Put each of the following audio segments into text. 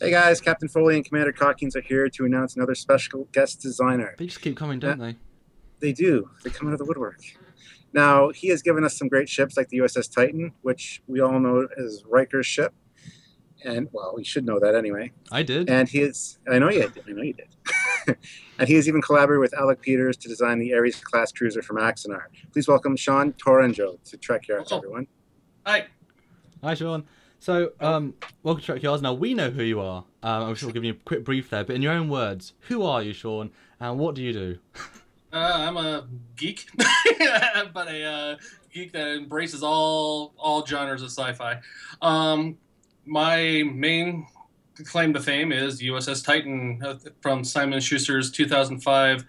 Hey guys, Captain Foley and Commander Calkins are here to announce another special guest designer. They just keep coming, Uh, don't they? they do. They come out of the woodwork. Now, he has given us some great ships like the USS Titan, which we all know is Riker's ship. And, well, we should know that anyway. I did. And he is, I know you did. And he has even collaborated with Alec Peters to design the Ares-class cruiser from Axanar. Please welcome SeanTourangeau to Trekyards, Oh, everyone. hi. Hi, Sean. So, welcome to Trekyards. Now, we know who you are. I'm sure we'll give you a quick brief there, but in your own words, who are you, Sean, and what do you do? I'm a geek, but a geek that embraces all genres of sci-fi. My main claim to fame is USS Titan from Simon Schuster's 2005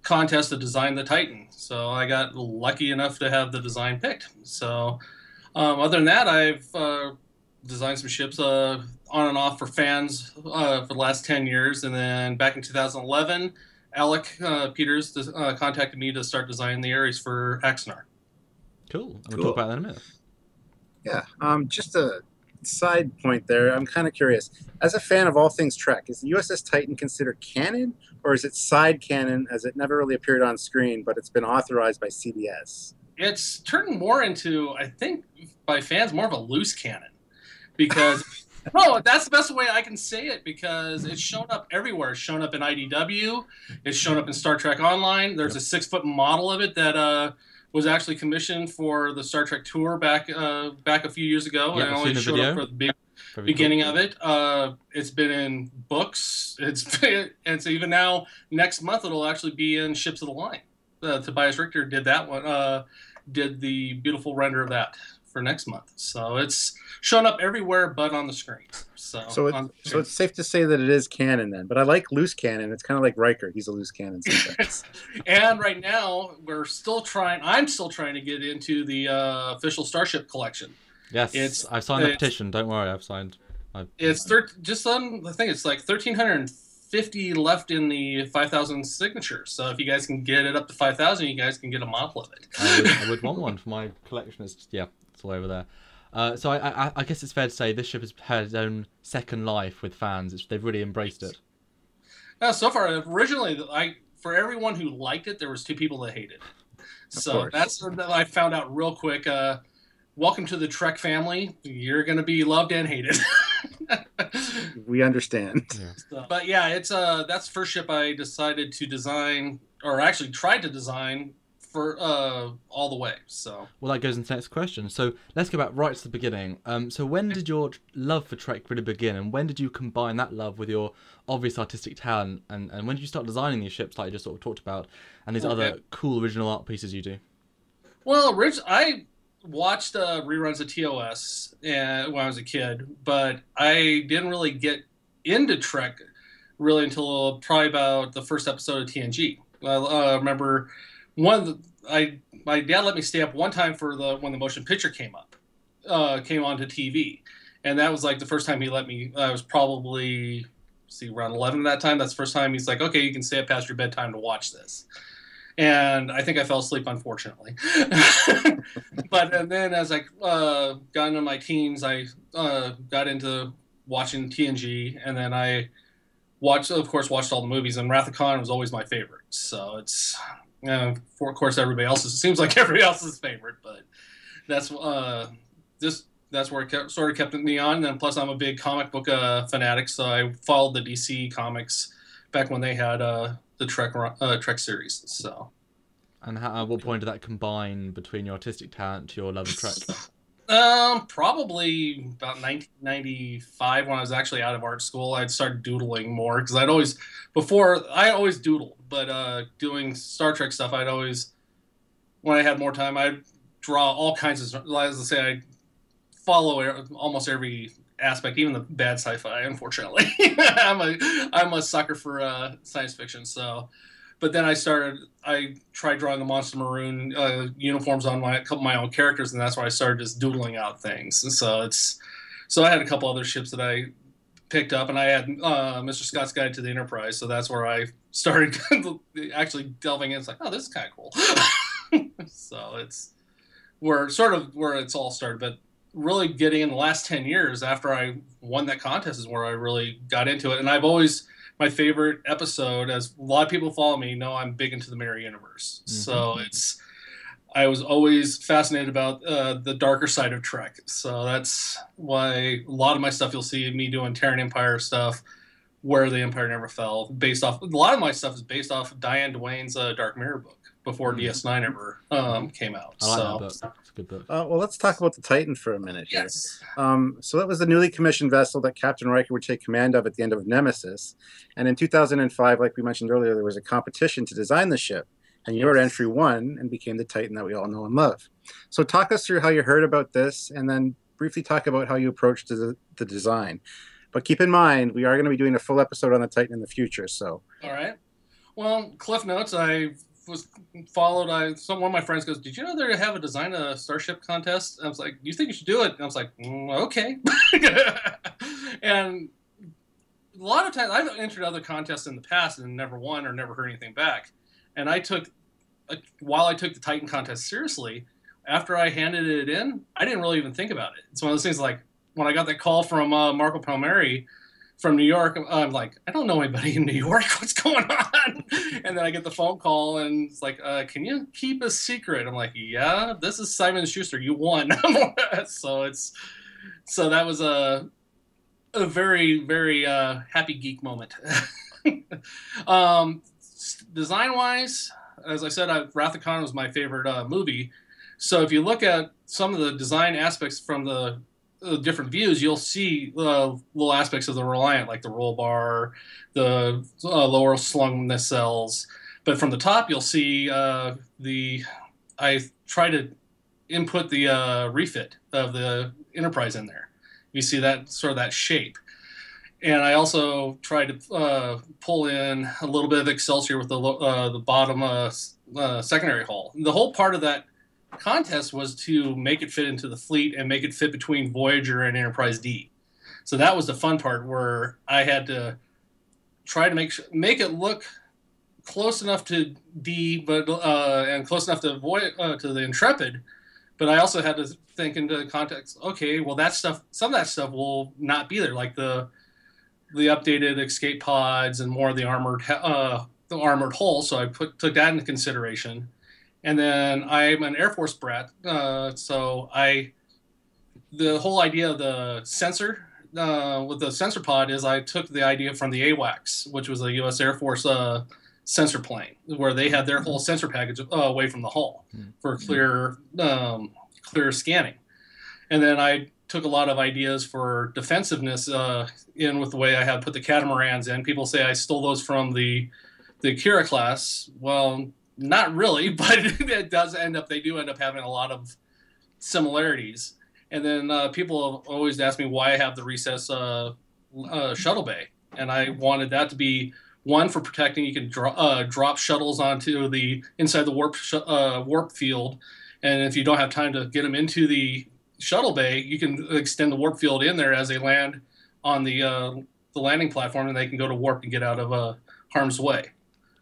contest to design the Titan. So I got lucky enough to have the design picked. So other than that, I've designed some ships on and off for fans for the last 10 years. And then back in 2011, Alec Peters contacted me to start designing the Ares for Axanar. Cool. And we'll Cool. talk about that in a minute. Yeah, just a side point there. I'm kind of curious. As a fan of all things Trek, is the USS Titan considered canon, or is it side canon as it never really appeared on screen, but it's been authorized by CBS? It's turned more into, I think, by fans, more of a loose canon. Because, no, that's the best way I can say it, because it's shown up everywhere. It's shown up in IDW. It's shown up in Star Trek Online. There's a 6-foot model of it that was actually commissioned for the Star Trek tour back a few years ago. Yeah, and it I've only seen the showed up video. for the big Very beginning cool. of it. It's been in books. And so even now, next month, it'll actually be in Ships of the Line. Tobias Richter did that one, did the beautiful render of that for next month. So it's shown up everywhere but on the screen. So, So it's safe to say that it is canon then. But I like loose canon. It's kind of like Riker. He's a loose cannon sometimes. and right now I'm still trying to get into the official Starship collection. Yes, I've signed the petition. Don't worry, I've signed. I think it's like 1,350 left in the 5,000 signatures. So if you guys can get it up to 5,000, you guys can get a model of it. I would want one for my collection. It's all over there. So I guess it's fair to say this ship has had its own second life with fans. They've really embraced it. So far, originally, for everyone who liked it, there was 2 people that hated it. So that's what I found out real quick. Welcome to the Trek family. You're going to be loved and hated. We understand. Yeah. But yeah, it's that's the first ship I decided to design, or actually tried to design for all the way. So Well, that goes into the next question. So let's go back right to the beginning. So when did your love for Trek really begin, and when did you combine that love with your obvious artistic talent, and when did you start designing these ships like you just sort of talked about, and these other cool original art pieces you do? Well, I watched reruns of TOS when I was a kid, but I didn't really get into Trek really until probably about the first episode of TNG. I remember my dad let me stay up one time for when the motion picture came onto TV, and that was like the first time he let me. I was probably around 11 at that time. That's the first time he's like, okay, you can stay up past your bedtime to watch this. And I think I fell asleep, unfortunately. And then as I got into my teens, I got into watching TNG, and then I watched all the movies. And Wrath of Khan was always my favorite. So it's, of course, it seems like everybody else's favorite, but that's that's where it sort of kept me on. And then plus, I'm a big comic book fanatic, so I followed the DC comics back when they had the Trek series. So, and at what point did that combine between your artistic talent to your love of Trek? Probably about 1995 when I was actually out of art school. I'd started doodling more because I always doodled, but doing Star Trek stuff, when I had more time, I'd draw all kinds of, as I say, I follow almost every aspect, even the bad sci-fi. Unfortunately, I'm a sucker for science fiction. So, but then I tried drawing the Monster Maroon uniforms on a couple of my own characters, and that's where I started just doodling out things. And so I had a couple other ships that I picked up, and I had Mr. Scott's Guide to the Enterprise. So that's where I started actually delving in. It's like, oh, this is kind of cool. So it's where it's all started, but really getting in the last 10 years after I won that contest is where I really got into it. And I've always, my favorite episode, as a lot of people follow me, know I'm big into the mirror universe. So I was always fascinated about the darker side of Trek. So that's why a lot of my stuff you'll see me doing Terran Empire stuff, Where the Empire Never Fell, based off, a lot of my stuff is based off of Diane Duane's Dark Mirror book before DS9 ever came out. I like that book. It's a good book. Well, let's talk about the Titan for a minute here. Yes. So that was the newly commissioned vessel that Captain Riker would take command of at the end of Nemesis. And in 2005, like we mentioned earlier, there was a competition to design the ship. And your entry won and became the Titan that we all know and love. So talk us through how you heard about this, and then briefly talk about how you approached the design. But keep in mind, we are going to be doing a full episode on the Titan in the future. So, all right. Well, Cliff Notes, I was followed. One of my friends goes, "Did you know they have a design a starship contest?" And I was like, "You think you should do it?" And I was like, "Okay." And a lot of times, I've entered other contests in the past and never won or never heard anything back. And while I took the Titan contest seriously, after I handed it in, I didn't really even think about it. It's one of those things like when I got that call from Marco Palmieri from New York, I'm like, I don't know anybody in New York. What's going on? And then I get the phone call and it's like, can you keep a secret? I'm like, yeah, this is Simon & Schuster. You won. So that was a very, very happy geek moment. Design-wise, as I said, Wrath of Khan was my favorite movie. So if you look at some of the design aspects from the different views, you'll see little aspects of the Reliant, like the roll bar, the lower slung nacelles. But from the top, you'll see I try to input the refit of the Enterprise in there. You see that sort of that shape. And I also tried to pull in a little bit of Excelsior with the bottom secondary hull. The whole part of that contest was to make it fit into the fleet and make it fit between Voyager and Enterprise D. So that was the fun part, where I had to try to make it look close enough to D, but and close enough to the Intrepid. But I also had to think into context. Okay, well some of that stuff will not be there, like the updated escape pods and more of the armored hull. So I took that into consideration. And then I'm an Air Force brat, so the whole idea of the sensor with the sensor pod is I took the idea from the AWACS, which was a U.S. Air Force sensor plane, where they had their whole sensor package away from the hull for clear scanning. And then I took a lot of ideas for defensiveness in with the way I had put the catamarans in. People say I stole those from the Kira class. Well, not really, but they do end up having a lot of similarities. And then people have always asked me why I have the recess shuttle bay. And I wanted that to be one for protecting. You can drop shuttles onto the inside the warp field. And if you don't have time to get them into the shuttle bay, you can extend the warp field in there as they land on the landing platform, and they can go to warp and get out of harm's way.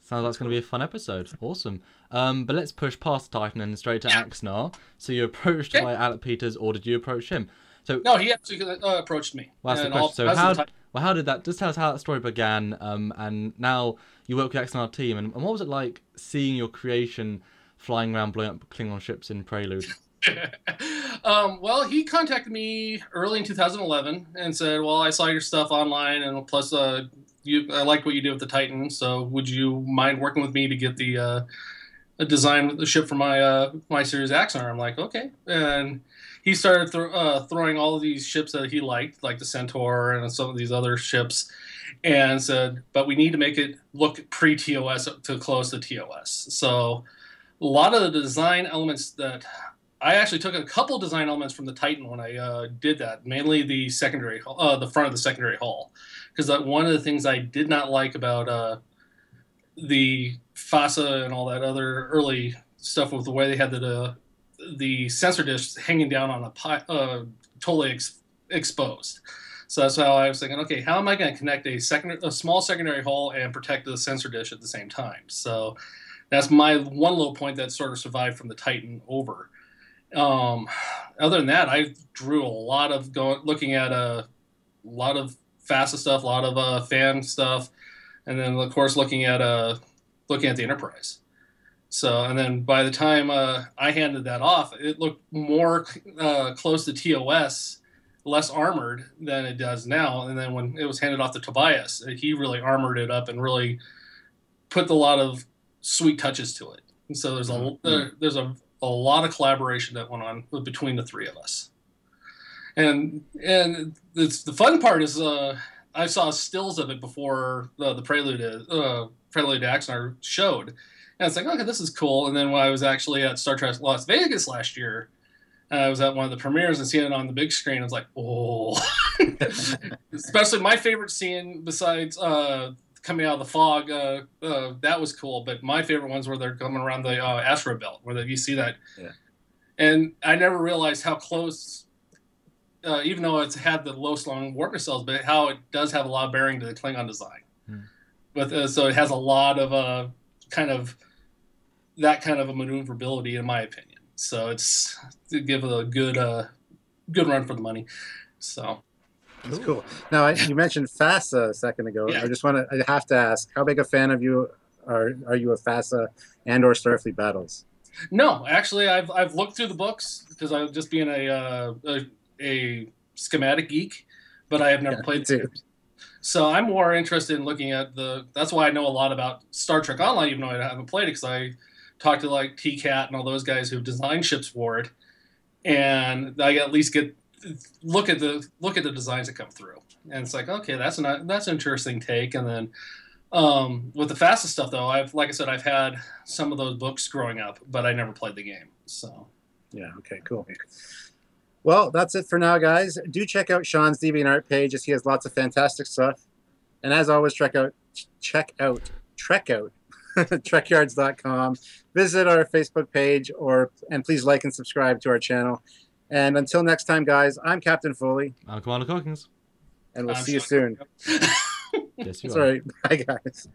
Sounds like it's going to be a fun episode. Awesome. But let's push past Titan and straight to Axanar. So you approached by Alec Peters, or did you approach him? So no, he actually approached me. Well, that's the question. So how did that? Just tell us how that story began. And now you work with the Axanar team, and what was it like seeing your creation flying around, blowing up Klingon ships in Prelude? Well, he contacted me early in 2011 and said, "Well, I saw your stuff online, and plus, I liked what you did with the Titan. So, would you mind working with me to get the design of the ship for my series Axanar?" I'm like, "Okay." And he started throwing all of these ships that he liked, like the Centaur and some of these other ships, and said, "But we need to make it look pre-TOS to close to TOS." So, a lot of the design elements that I actually took a couple design elements from the Titan when I did that, mainly the secondary, the front of the secondary hull, because one of the things I did not like about the FASA and all that other early stuff with the way they had the sensor dish hanging down on a totally exposed. So that's how I was thinking, okay, how am I going to connect a small secondary hull and protect the sensor dish at the same time? So that's my one little point that sort of survived from the Titan over. other than that, I drew a lot of looking at a lot of FASA stuff, a lot of fan stuff, and then of course looking at the Enterprise. So, and then by the time I handed that off, it looked more close to TOS, less armored than it does now. And then when it was handed off to Tobias, he really armored it up and really put a lot of sweet touches to it. And so there's a lot of collaboration that went on between the three of us. And the fun part is I saw stills of it before the Prelude to Axanar showed. And it's like, okay, this is cool. And then when I was actually at Star Trek Las Vegas last year, I was at one of the premieres and seeing it on the big screen. I was like, oh. Especially my favorite scene besides coming out of the fog, that was cool. But my favorite ones were they're coming around the asteroid belt, where you see that. Yeah. And I never realized how close, even though it's had the low-slung warp cells, but how it does have a lot of bearing to the Klingon design. But so it has a lot of that kind of a maneuverability, in my opinion. So it's to give it a good run for the money. So that's cool. Now you mentioned FASA a second ago. Yeah. I have to ask, how big a fan of you are you of FASA and/or Starfleet Battles? No, actually, I've looked through the books because I'm just being a schematic geek, but I have never played the games. So I'm more interested in looking at that's why I know a lot about Star Trek Online, even though I haven't played it, because I talked to like TCAT and all those guys who've designed ships for it, and I at least look at the designs that come through, and it's like, okay, that's an interesting take. And then with the FASA stuff, though, like I said, I've had some of those books growing up, but I never played the game. So yeah, okay, cool. Well, that's it for now, guys. Do check out Sean's Deviant Art page, as he has lots of fantastic stuff. And as always, check out Trekyards.com. Visit our Facebook page, and please like and subscribe to our channel. And until next time, guys, I'm Captain Foley. I'm Commander Cockins. And we'll see you soon. Yes, you are. Sorry. Bye, guys.